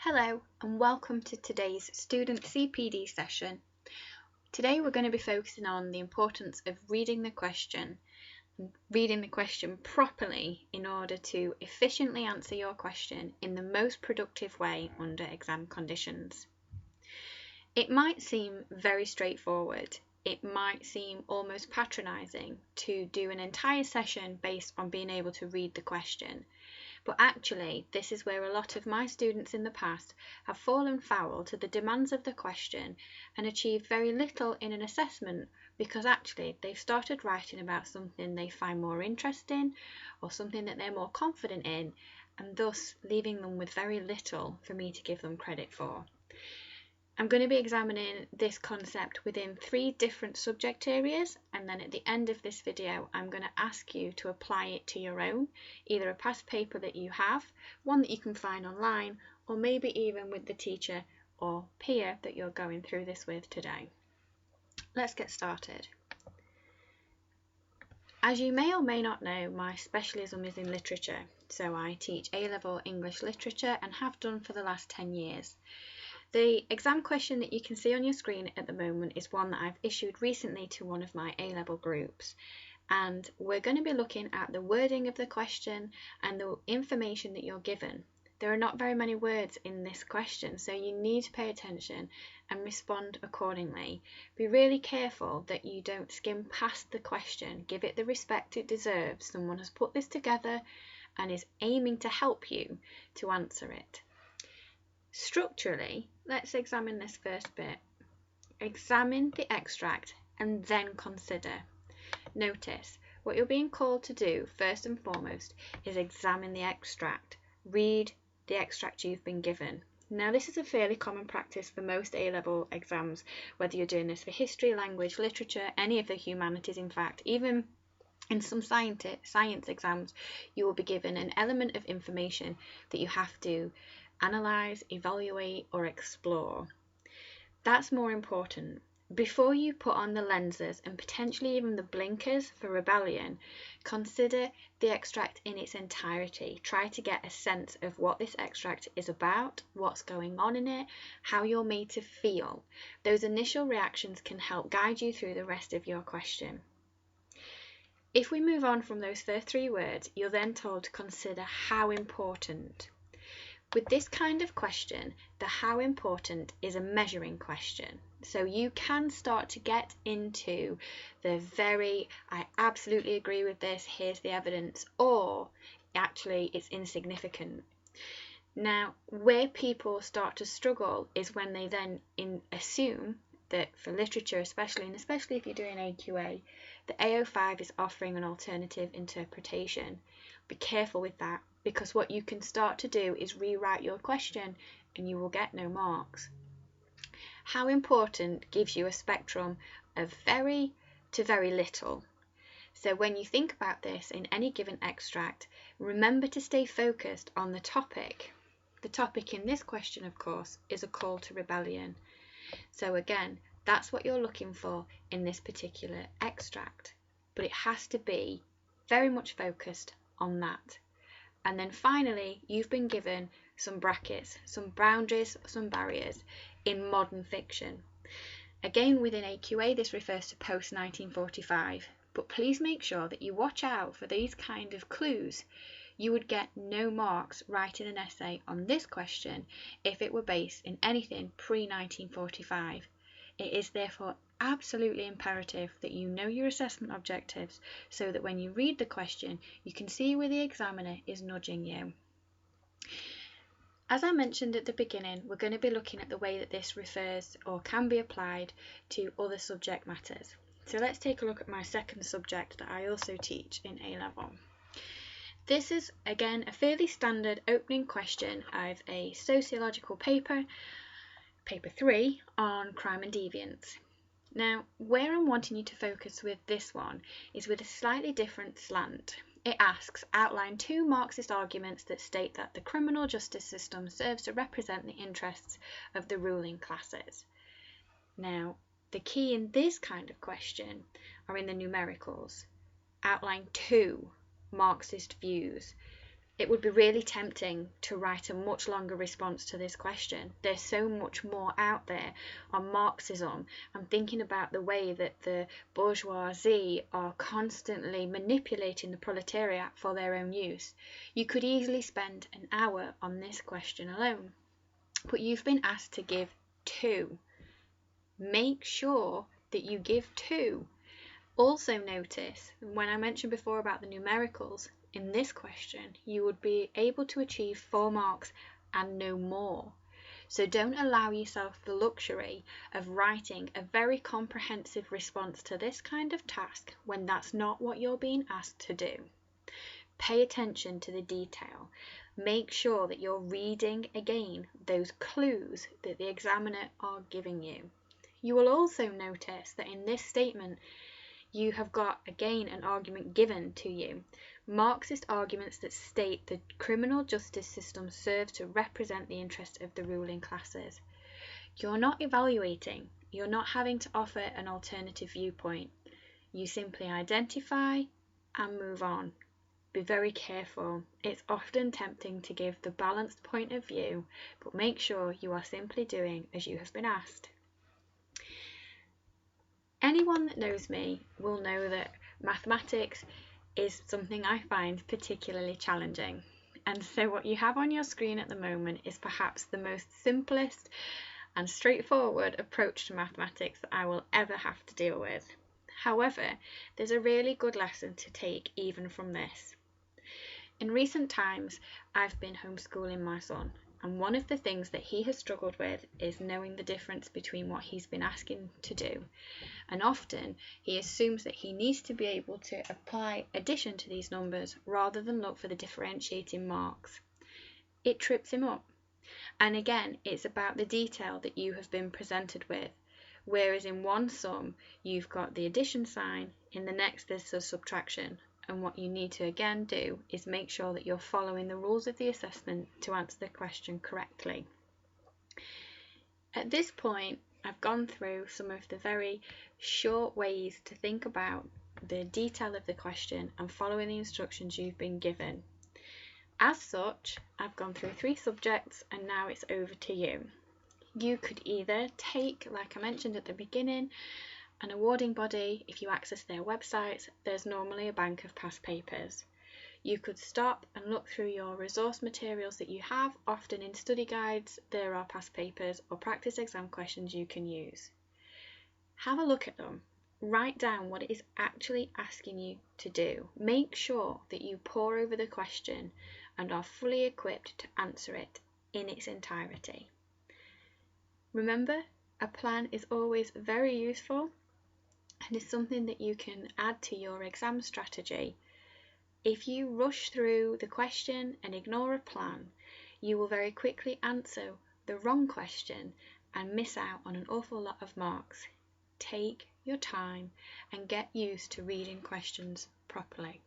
Hello and welcome to today's student CPD session. Today we're going to be focusing on the importance of reading the question properly in order to efficiently answer your question in the most productive way under exam conditions. It might seem very straightforward. It might seem almost patronising to do an entire session based on being able to read the question. But actually, this is where a lot of my students in the past have fallen foul to the demands of the question and achieved very little in an assessment because actually they've started writing about something they find more interesting or something that they're more confident in, and thus leaving them with very little for me to give them credit for. I'm going to be examining this concept within 3 different subject areas, and then at the end of this video I'm going to ask you to apply it to your own, either a past paper that you have, one that you can find online, or maybe even with the teacher or peer that you're going through this with today. Let's get started. As you may or may not know, my specialism is in literature, so I teach A-level English literature and have done for the last 10 years. The exam question that you can see on your screen at the moment is one that I've issued recently to one of my A-level groups, and we're going to be looking at the wording of the question and the information that you're given. There are not very many words in this question, so you need to pay attention and respond accordingly. Be really careful that you don't skim past the question. Give it the respect it deserves. Someone has put this together and is aiming to help you to answer it. Structurally, let's examine this first bit. Examine the extract and then consider. Notice, what you're being called to do first and foremost is examine the extract. Read the extract you've been given. Now, this is a fairly common practice for most A-level exams, whether you're doing this for history, language, literature, any of the humanities in fact, even in some science exams, you will be given an element of information that you have to analyse, evaluate or explore. That's more important. Before you put on the lenses and potentially even the blinkers for rebellion, consider the extract in its entirety. Try to get a sense of what this extract is about, what's going on in it, how you're made to feel. Those initial reactions can help guide you through the rest of your question. If we move on from those first 3 words, you're then told to consider how important. With this kind of question, the how important is a measuring question. So you can start to get into the I absolutely agree with this, here's the evidence, or actually it's insignificant. Now, where people start to struggle is when they then assume that for literature especially, and especially if you're doing AQA, the AO5 is offering an alternative interpretation. Be careful with that, because what you can start to do is rewrite your question and you will get no marks. How important gives you a spectrum of very to very little. So when you think about this in any given extract, remember to stay focused on the topic. The topic in this question, of course, is a call to rebellion. So again, that's what you're looking for in this particular extract, but it has to be very much focused on that. And then finally, you've been given some brackets, some boundaries, some barriers in modern fiction. Again, within AQA, this refers to post-1945, but please make sure that you watch out for these kind of clues. You would get no marks writing an essay on this question if it were based in anything pre-1945. It is therefore absolutely imperative that you know your assessment objectives so that when you read the question, you can see where the examiner is nudging you. As I mentioned at the beginning, we're going to be looking at the way that this refers or can be applied to other subject matters. So let's take a look at my second subject that I also teach in A-level. This is again a fairly standard opening question of a sociological paper, paper 3, on crime and deviance. Now, where I'm wanting you to focus with this one is with a slightly different slant. It asks, outline 2 Marxist arguments that state that the criminal justice system serves to represent the interests of the ruling classes. Now, the key in this kind of question are in the numericals. Outline 2 Marxist views. It would be really tempting to write a much longer response to this question. There's so much more out there on Marxism and thinking about the way that the bourgeoisie are constantly manipulating the proletariat for their own use. You could easily spend an hour on this question alone. But you've been asked to give 2. Make sure that you give 2. Also notice, when I mentioned before about the numericals, in this question you would be able to achieve 4 marks and no more. So don't allow yourself the luxury of writing a very comprehensive response to this kind of task when that's not what you're being asked to do. Pay attention to the detail. Make sure that you're reading again those clues that the examiner are giving you. You will also notice that in this statement you have got again an argument given to you. Marxist arguments that state the criminal justice system serves to represent the interests of the ruling classes. You're not evaluating, you're not having to offer an alternative viewpoint. You simply identify and move on. Be very careful. It's often tempting to give the balanced point of view, but make sure you are simply doing as you have been asked. Anyone that knows me will know that mathematics is something I find particularly challenging. And so what you have on your screen at the moment is perhaps the most simplest and straightforward approach to mathematics that I will ever have to deal with. However, there's a really good lesson to take even from this. In recent times, I've been homeschooling my son, and one of the things that he has struggled with is knowing the difference between what he's been asking to do. And often he assumes that he needs to be able to apply addition to these numbers rather than look for the differentiating marks. It trips him up. And again, it's about the detail that you have been presented with. Whereas in one sum, you've got the addition sign, in the next there's the subtraction. And what you need to again do is make sure that you're following the rules of the assessment to answer the question correctly. At this point, I've gone through some of the very short ways to think about the detail of the question and following the instructions you've been given. As such, I've gone through 3 subjects and now it's over to you. You could either take, like I mentioned at the beginning, an awarding body. If you access their websites, there's normally a bank of past papers. You could stop and look through your resource materials that you have. Often in study guides there are past papers or practice exam questions you can use. Have a look at them. Write down what it is actually asking you to do. Make sure that you pore over the question and are fully equipped to answer it in its entirety. Remember, a plan is always very useful and is something that you can add to your exam strategy. If you rush through the question and ignore a plan, you will very quickly answer the wrong question and miss out on an awful lot of marks. Take your time and get used to reading questions properly.